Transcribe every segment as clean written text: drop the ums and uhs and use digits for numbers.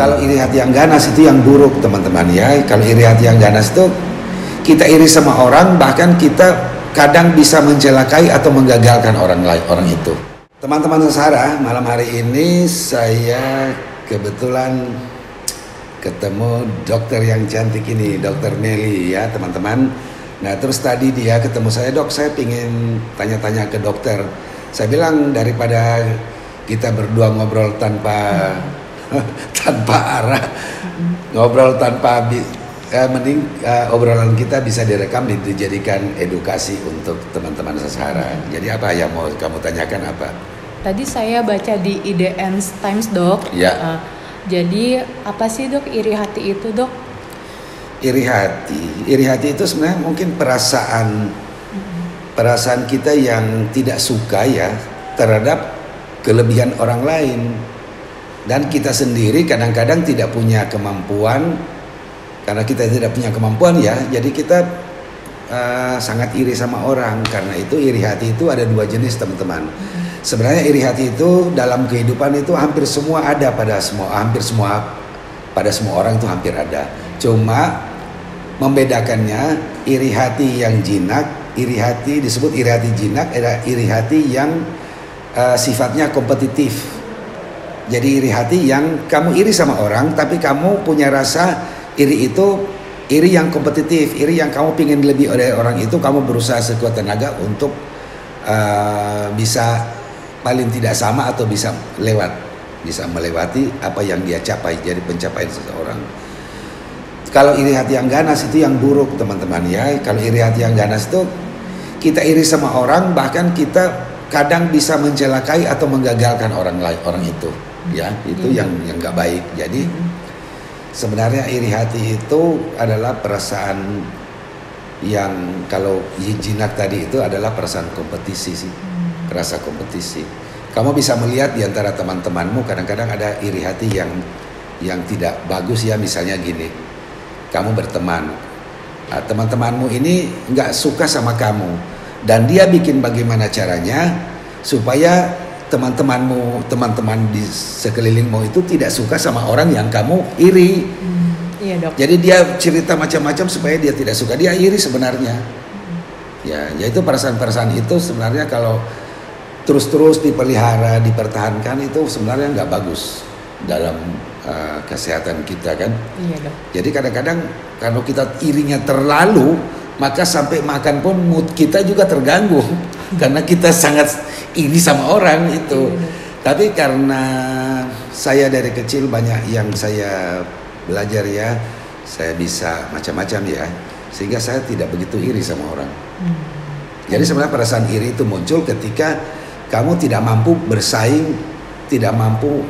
Kalau iri hati yang ganas itu yang buruk teman-teman ya. Kalau iri hati yang ganas itu kita iri sama orang, bahkan kita kadang bisa mencelakai atau menggagalkan orang lain, orang itu. Teman-teman Sesara, malam hari ini saya kebetulan ketemu dokter yang cantik ini, Dokter Nelly ya teman-teman. Nah terus tadi dia ketemu saya, dok saya pingin tanya-tanya ke dokter. Saya bilang daripada kita berdua ngobrol tanpa arah, ngobrol tanpa mending obrolan kita bisa direkam dijadikan edukasi untuk teman-teman Sesara. Jadi apa yang mau kamu tanyakan apa? Tadi saya baca di IDN Times dok. Ya. Jadi apa sih dok iri hati itu dok? Iri hati itu sebenarnya mungkin perasaan kita yang tidak suka ya terhadap kelebihan orang lain, dan kita sendiri kadang-kadang tidak punya kemampuan. Karena kita tidak punya kemampuan ya, jadi kita sangat iri sama orang. Karena itu iri hati itu ada dua jenis teman-teman. Sebenarnya iri hati itu dalam kehidupan itu hampir semua ada pada semua orang itu hampir ada. Cuma membedakannya iri hati yang jinak, iri hati disebut iri hati jinak, iri hati yang sifatnya kompetitif. Jadi iri hati yang kamu iri sama orang, tapi kamu punya rasa iri itu iri yang kompetitif, iri yang kamu pingin lebih dari orang itu, kamu berusaha sekuat tenaga untuk bisa paling tidak sama atau bisa melewati apa yang dia capai, jadi pencapaian seseorang. Kalau iri hati yang ganas itu yang buruk teman-teman ya. Kalau iri hati yang ganas itu kita iri sama orang, bahkan kita kadang bisa mencelakai atau menggagalkan orang itu ya, itu yang nggak baik. Jadi sebenarnya iri hati itu adalah perasaan yang kalau jinak tadi itu adalah perasaan kompetisi sih, rasa kompetisi. Kamu bisa melihat di antara teman-temanmu kadang-kadang ada iri hati yang tidak bagus ya. Misalnya gini, kamu berteman, nah, teman-temanmu ini nggak suka sama kamu, dan dia bikin bagaimana caranya supaya teman-teman di sekelilingmu itu tidak suka sama orang yang kamu iri. Iya dok. Jadi dia cerita macam-macam supaya dia tidak suka, dia iri sebenarnya. Ya itu perasaan-perasaan itu sebenarnya kalau terus-terus dipelihara, dipertahankan itu sebenarnya nggak bagus dalam kesehatan kita kan. Iya dok. Jadi kadang-kadang kalau kita irinya terlalu, maka sampai makan pun mood kita juga terganggu karena kita sangat iri sama orang itu. Tapi karena saya dari kecil banyak yang saya belajar ya, saya bisa macam-macam ya, sehingga saya tidak begitu iri sama orang. Jadi sebenarnya perasaan iri itu muncul ketika kamu tidak mampu bersaing, tidak mampu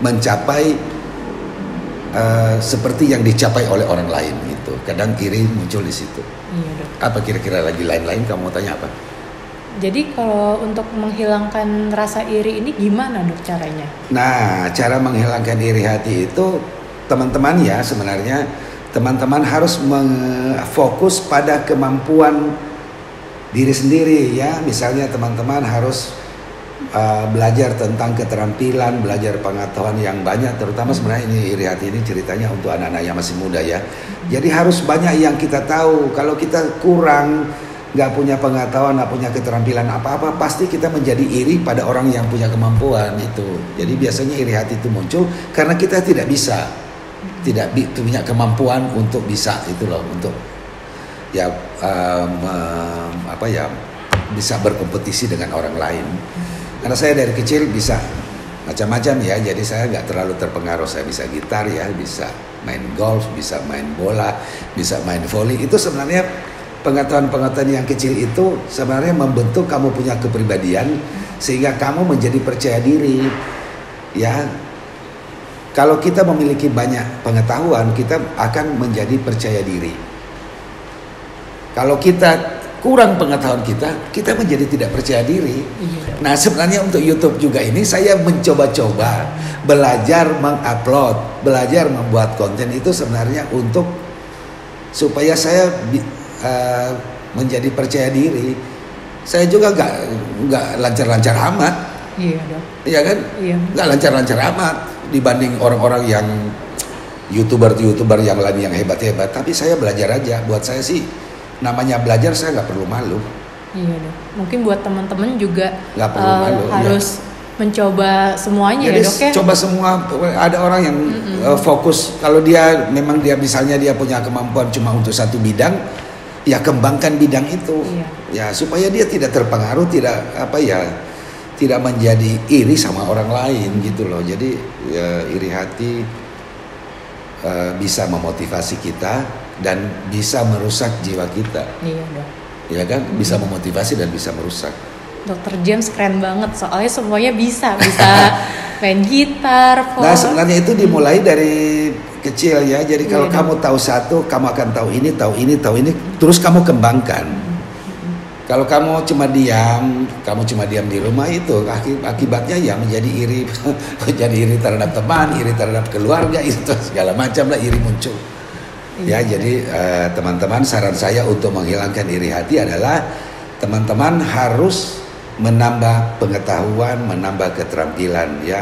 mencapai seperti yang dicapai oleh orang lain gitu. Kadang iri muncul di situ. Iya dok. Apa kira-kira lagi lain-lain kamu mau tanya apa? Jadi kalau untuk menghilangkan rasa iri ini gimana dok caranya? Nah, cara menghilangkan iri hati itu teman-teman ya, sebenarnya teman-teman harus fokus pada kemampuan diri sendiri ya. Misalnya teman-teman harus belajar tentang keterampilan, belajar pengetahuan yang banyak, terutama sebenarnya ini iri hati ini ceritanya untuk anak-anak yang masih muda ya. Jadi harus banyak yang kita tahu. Kalau kita kurang, nggak punya pengetahuan, nggak punya keterampilan apa-apa, pasti kita menjadi iri pada orang yang punya kemampuan itu. Jadi biasanya iri hati itu muncul karena kita tidak punya kemampuan untuk bisa itu loh, untuk ya bisa berkompetisi dengan orang lain. Karena saya dari kecil bisa macam-macam ya, jadi saya nggak terlalu terpengaruh. Saya bisa gitar ya, bisa main golf, bisa main bola, bisa main volley. Itu sebenarnya pengetahuan-pengetahuan yang kecil itu sebenarnya membentuk kamu punya kepribadian sehingga kamu menjadi percaya diri ya. Kalau kita memiliki banyak pengetahuan, kita akan menjadi percaya diri. Kalau kita kurang pengetahuan, kita menjadi tidak percaya diri. Nah sebenarnya untuk YouTube juga ini saya mencoba-coba belajar mengupload, belajar membuat konten itu sebenarnya untuk supaya saya menjadi percaya diri. Saya juga nggak lancar-lancar amat. Iya dok. Iya kan? Iya. Nggak lancar-lancar amat dibanding orang-orang yang youtuber yang lain yang hebat-hebat. Tapi saya belajar aja. Buat saya sih namanya belajar, saya nggak perlu malu. Iya dok. Mungkin buat teman-teman juga Nggak perlu malu, harus mencoba semuanya. Jadi ya dok ya. coba semua. Ada orang yang fokus, kalau dia memang dia misalnya dia punya kemampuan cuma untuk satu bidang, ya kembangkan bidang itu. Iya. Ya supaya dia tidak terpengaruh, tidak menjadi iri sama orang lain gitu loh. Jadi ya, iri hati bisa memotivasi kita dan bisa merusak jiwa kita. Iya dok. Ya kan, bisa memotivasi dan bisa merusak. Dokter James keren banget, soalnya semuanya bisa main gitar, Nah sebenarnya itu dimulai dari kecil ya. Jadi kalau kamu tahu satu, kamu akan tahu ini, terus kamu kembangkan. Kalau kamu cuma diam di rumah, itu akibatnya ya menjadi iri, menjadi iri terhadap teman, iri terhadap keluarga, itu segala macam lah iri muncul. Ya jadi teman-teman, saran saya untuk menghilangkan iri hati adalah teman-teman harus menambah pengetahuan, menambah keterampilan ya.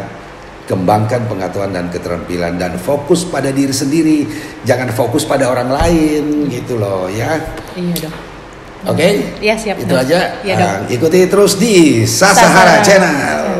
Kembangkan pengetahuan dan keterampilan dan fokus pada diri sendiri, jangan fokus pada orang lain gitu loh ya. Iya dok. Oke? Iya siap. Itu dok. aja. Iya, dok. Ikuti terus di Sasahara Channel.